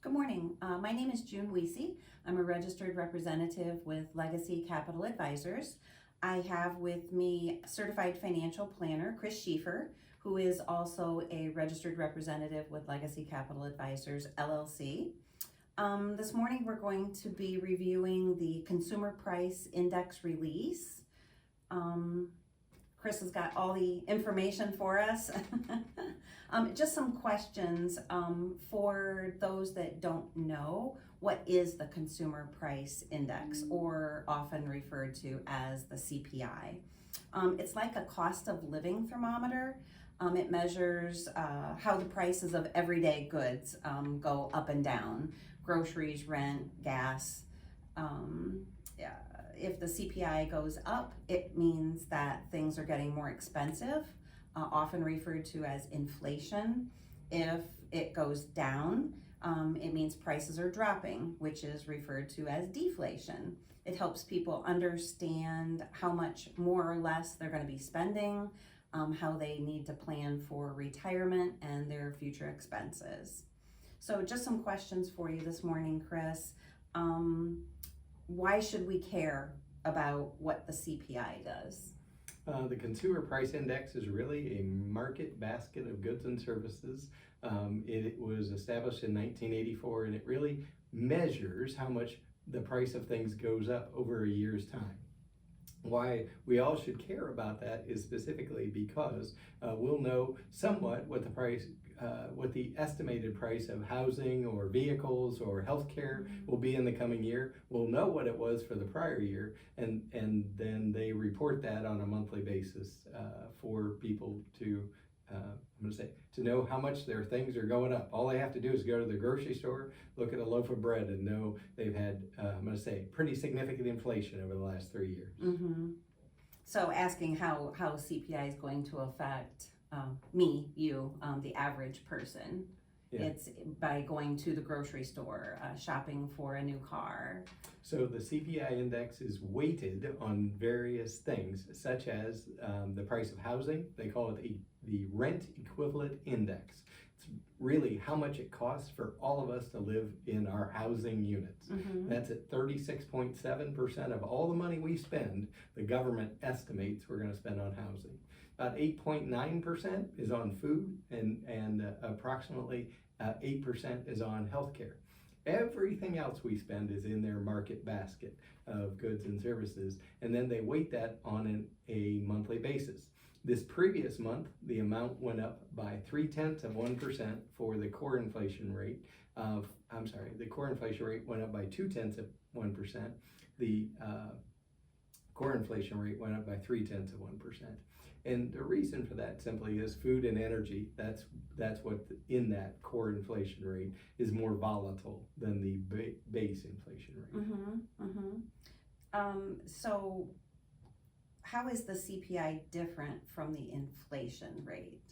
Good morning. My name is June Wiese. I'm a registered representative with Legacy Capital Advisors. I have with me certified financial planner Chris Schiefer, who is also a registered representative with Legacy Capital Advisors, LLC. This morning we're going to be reviewing the Consumer Price Index release. Chris has got all the information for us. Just some questions for those that don't know. What is the Consumer Price Index, or often referred to as the CPI? It's like a cost of living thermometer. It measures how the prices of everyday goods go up and down. Groceries, rent, gas. If the CPI goes up, it means that things are getting more expensive, often referred to as inflation. If it goes down, it means prices are dropping, which is referred to as deflation. It helps people understand how much more or less they're going to be spending, how they need to plan for retirement and their future expenses. So just some questions for you this morning, Chris. Why should we care about what the CPI does? The Consumer Price Index is really a market basket of goods and services. It was established in 1984, and it really measures how much the price of things goes up over a year's time. Why we all should care about that is specifically because we'll know somewhat what the estimated price of housing or vehicles or healthcare will be in the coming year. We'll know what it was for the prior year, and then they report that on a monthly basis for people to to know how much their things are going up. All they have to do is go to the grocery store, look at a loaf of bread, and know they've had pretty significant inflation over the last 3 years. Mm-hmm. So asking how CPI is going to affect me, you, the average person. Yeah. It's by going to the grocery store, shopping for a new car. So the CPI index is weighted on various things, such as the price of housing. They call it the rent equivalent index. It's really how much it costs for all of us to live in our housing units. Mm-hmm. That's at 36.7% of all the money we spend, the government estimates we're going to spend on housing. About 8.9% is on food, and approximately 8% is on healthcare. Everything else we spend is in their market basket of goods and services, and then they weight that on a monthly basis. This previous month, the amount went up by 0.3% for the core inflation rate. The core inflation rate went up by 0.2%. The core inflation rate went up by 0.3%. And the reason for that simply is food and energy. That's what in that core inflation rate is more volatile than the base inflation rate. Mm-hmm, mm-hmm. So how is the CPI different from the inflation rate?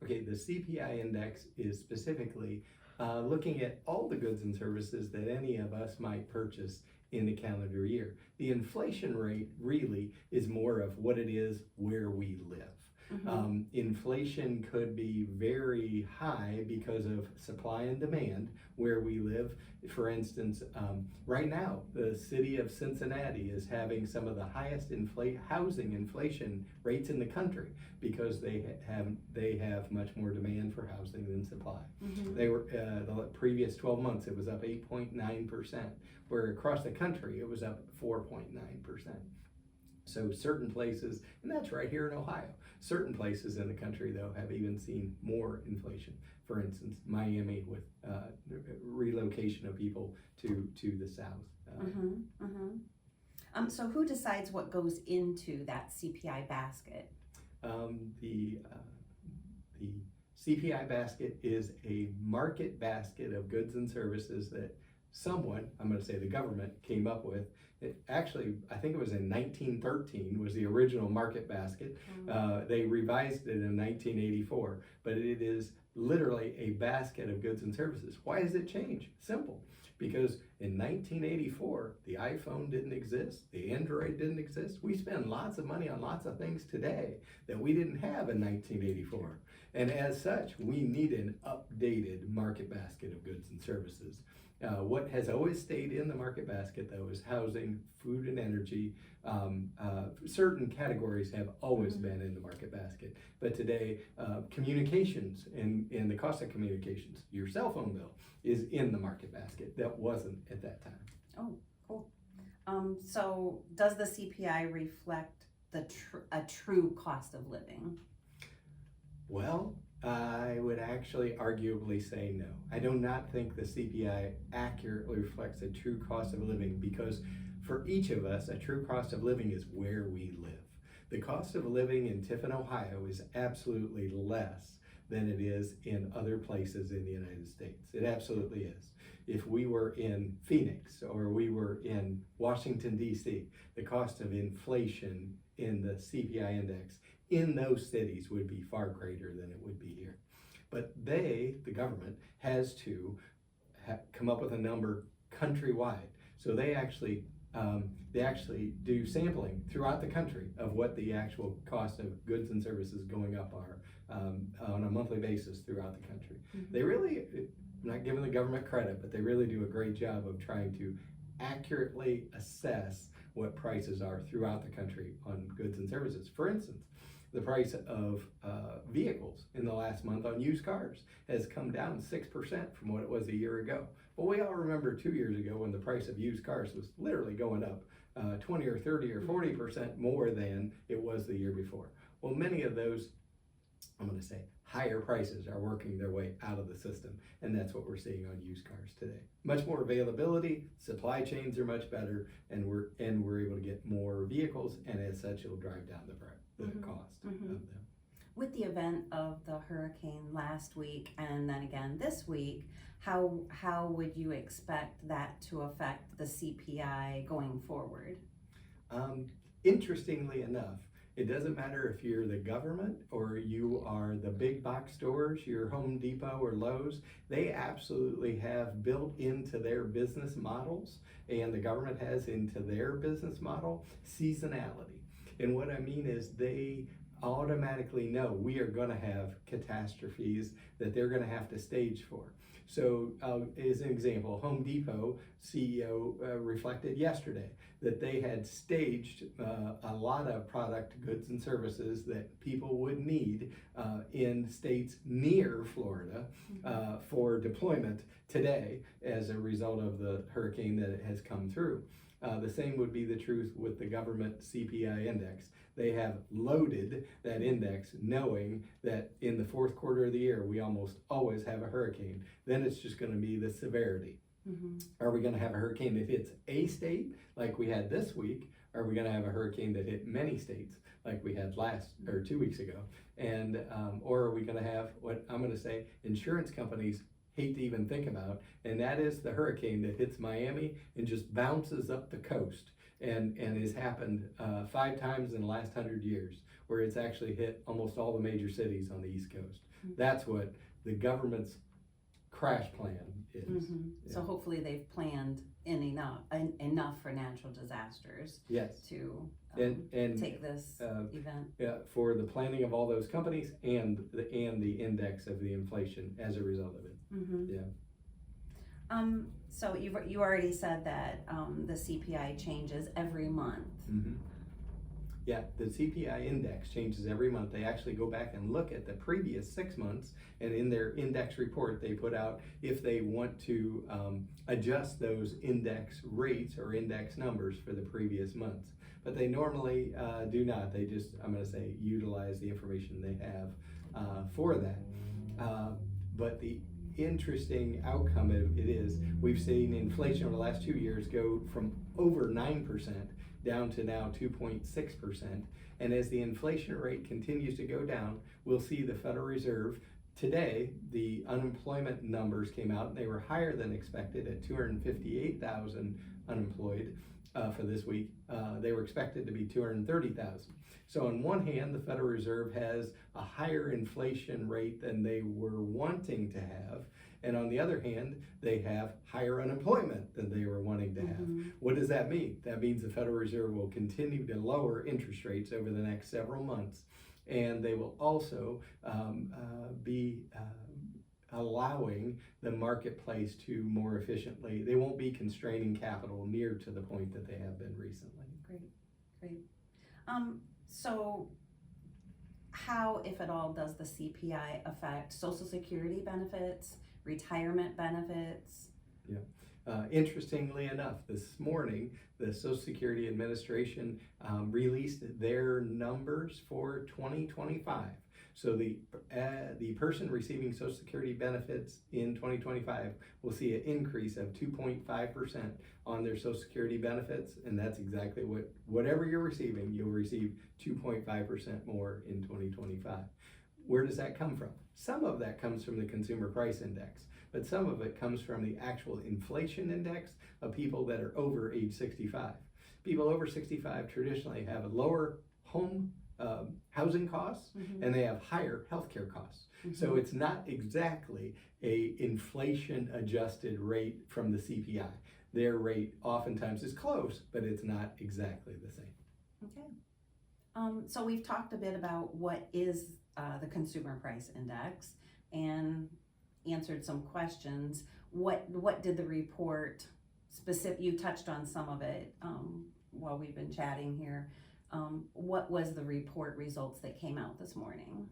Okay, the CPI index is specifically looking at all the goods and services that any of us might purchase in the calendar year. The inflation rate really is more of what it is where we live. Mm-hmm. Inflation could be very high because of supply and demand where we live. For instance, right now, the city of Cincinnati is having some of the highest housing inflation rates in the country because they have much more demand for housing than supply. Mm-hmm. They were the previous 12 months it was up 8.9%, where across the country it was up 4.9%. So certain places, and that's right here in Ohio, certain places in the country, though, have even seen more inflation. For instance, Miami with relocation of people to the south. So who decides what goes into that CPI basket? The CPI basket is a market basket of goods and services that someone, I'm going to say the government, came up with. Actually, I think it was in 1913 was the original market basket. They revised it in 1984, but it is literally a basket of goods and services. Why does it change? Simple. Because in 1984, the iPhone didn't exist, the Android didn't exist. We spend lots of money on lots of things today that we didn't have in 1984. And as such, we need an updated market basket of goods and services. What has always stayed in the market basket, though, is housing, food and energy. Certain categories have always been in the market basket. But today, communications and the cost of communications, your cell phone bill, is in the market basket. That wasn't at that time. Oh, cool. So does the CPI reflect a true cost of living? Well, I would actually arguably say no. I do not think the CPI accurately reflects a true cost of living, because for each of us, a true cost of living is where we live. The cost of living in Tiffin, Ohio is absolutely less than it is in other places in the United States. It absolutely is. If we were in Phoenix or we were in Washington, D.C., the cost of inflation in the CPI index in those cities would be far greater than it would be here. But the government, has to come up with a number countrywide. So they actually do sampling throughout the country of what the actual cost of goods and services going up are on a monthly basis throughout the country. They really, I'm not giving the government credit, but they really do a great job of trying to accurately assess what prices are throughout the country on goods and services. For instance, the price of vehicles in the last month on used cars has come down 6% from what it was a year ago. But we all remember 2 years ago when the price of used cars was literally going up 20 or 30 or 40% more than it was the year before. Well, many of those, I'm going to say, higher prices are working their way out of the system, and that's what we're seeing on used cars today. Much more availability, supply chains are much better, and we're able to get more vehicles, and as such, it'll drive down the cost of them. With the event of the hurricane last week and then again this week, how would you expect that to affect the CPI going forward? Interestingly enough, it doesn't matter if you're the government or you are the big box stores, your Home Depot or Lowe's, they absolutely have built into their business models, and the government has into their business model, seasonality. And what I mean is they automatically know we are going to have catastrophes that they're going to have to stage for. So as an example, Home Depot CEO reflected yesterday that they had staged a lot of product, goods and services that people would need in states near Florida for deployment today as a result of the hurricane that has come through. The same would be the truth with the government CPI index. They have loaded that index knowing that in the fourth quarter of the year, we almost always have a hurricane. Then it's just going to be the severity. Are we going to have a hurricane that hits a state like we had this week? Or are we going to have a hurricane that hit many states like we had 2 weeks ago? And or are we going to have what I'm going to say insurance companies hate to even think about, and that is the hurricane that hits Miami and just bounces up the coast and has happened 5 times in the last 100 years, where it's actually hit almost all the major cities on the East Coast. That's what the government's crash plan is. So hopefully they've planned in enough for natural disasters. Yes. To and take this event. Yeah, for the planning of all those companies and the index of the inflation as a result of it. Yeah. So you already said that the CPI changes every month. Yeah, the CPI index changes every month. They actually go back and look at the previous 6 months, and in their index report, they put out if they want to adjust those index rates or index numbers for the previous months. But they normally do not. They just, I'm going to say, utilize the information they have for that. But the interesting outcome of it is we've seen inflation over the last 2 years go from over 9% down to now 2.6%. And as the inflation rate continues to go down, we'll see the Federal Reserve. Today, the unemployment numbers came out and they were higher than expected at 258,000 unemployed for this week. They were expected to be 230,000. So on one hand, the Federal Reserve has a higher inflation rate than they were wanting to have. And on the other hand, they have higher unemployment than they were wanting to have. What does that mean? That means the Federal Reserve will continue to lower interest rates over the next several months. and they will also be allowing the marketplace to more efficiently, they won't be constraining capital near to the point that they have been recently. Great. So how, if at all, does the CPI affect Social Security benefits, retirement benefits? Interestingly enough, this morning, the Social Security Administration released their numbers for 2025. So the person receiving Social Security benefits in 2025 will see an increase of 2.5% on their Social Security benefits, and that's exactly whatever you're receiving, you'll receive 2.5% more in 2025. Where does that come from? Some of that comes from the Consumer Price Index, but some of it comes from the actual inflation index of people that are over age 65. People over 65 traditionally have a lower home housing costs, and they have higher healthcare costs. So it's not exactly a inflation adjusted rate from the CPI. Their rate oftentimes is close, but it's not exactly the same. Okay. So we've talked a bit about what is the Consumer Price Index and answered some questions. What did the report you touched on some of it while we've been chatting here. What was the report results that came out this morning?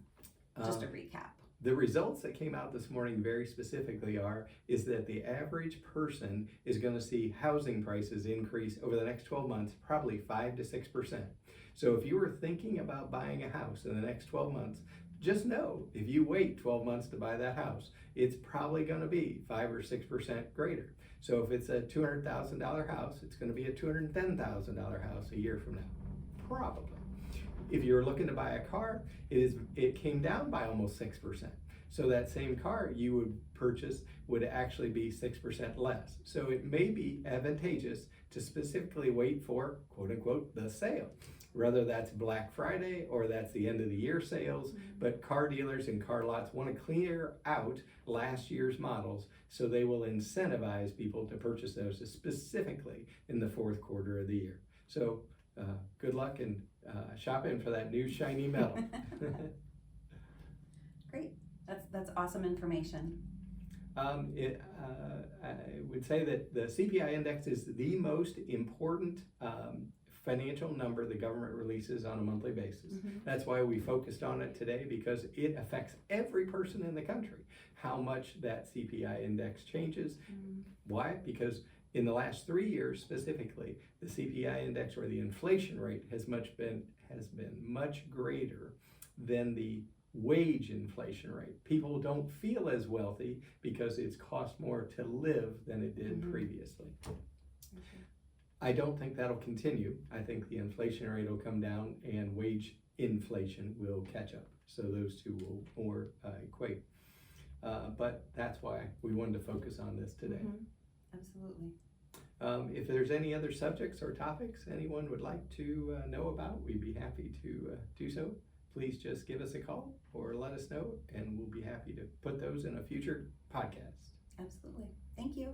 Just a recap. The results that came out this morning very specifically is that the average person is going to see housing prices increase over the next 12 months, probably 5 to 6%. So if you were thinking about buying a house in the next 12 months, just know if you wait 12 months to buy that house, it's probably going to be 5 or 6% greater. So if it's a $200,000 house, it's going to be a $210,000 house a year from now. Probably. If you're looking to buy a car, it came down by almost 6%. So that same car you would purchase would actually be 6% less. So it may be advantageous to specifically wait for, quote unquote, the sale. Whether that's Black Friday or that's the end of the year sales, but car dealers and car lots want to clear out last year's models, so they will incentivize people to purchase those specifically in the fourth quarter of the year. So good luck in shopping for that new shiny metal. Great, that's awesome information. I would say that the CPI index is the most important financial number the government releases on a monthly basis. That's why we focused on it today, because it affects every person in the country. How much that CPI index changes. Why? Because in the last 3 years specifically, the CPI index, or the inflation rate, has been much greater than the wage inflation rate. People don't feel as wealthy because it's cost more to live than it did previously. I don't think that'll continue. I think the inflation rate will come down and wage inflation will catch up. So those two will more equate. But that's why we wanted to focus on this today. Absolutely. If there's any other subjects or topics anyone would like to know about, we'd be happy to do so. Please just give us a call or let us know, and we'll be happy to put those in a future podcast. Absolutely. Thank you.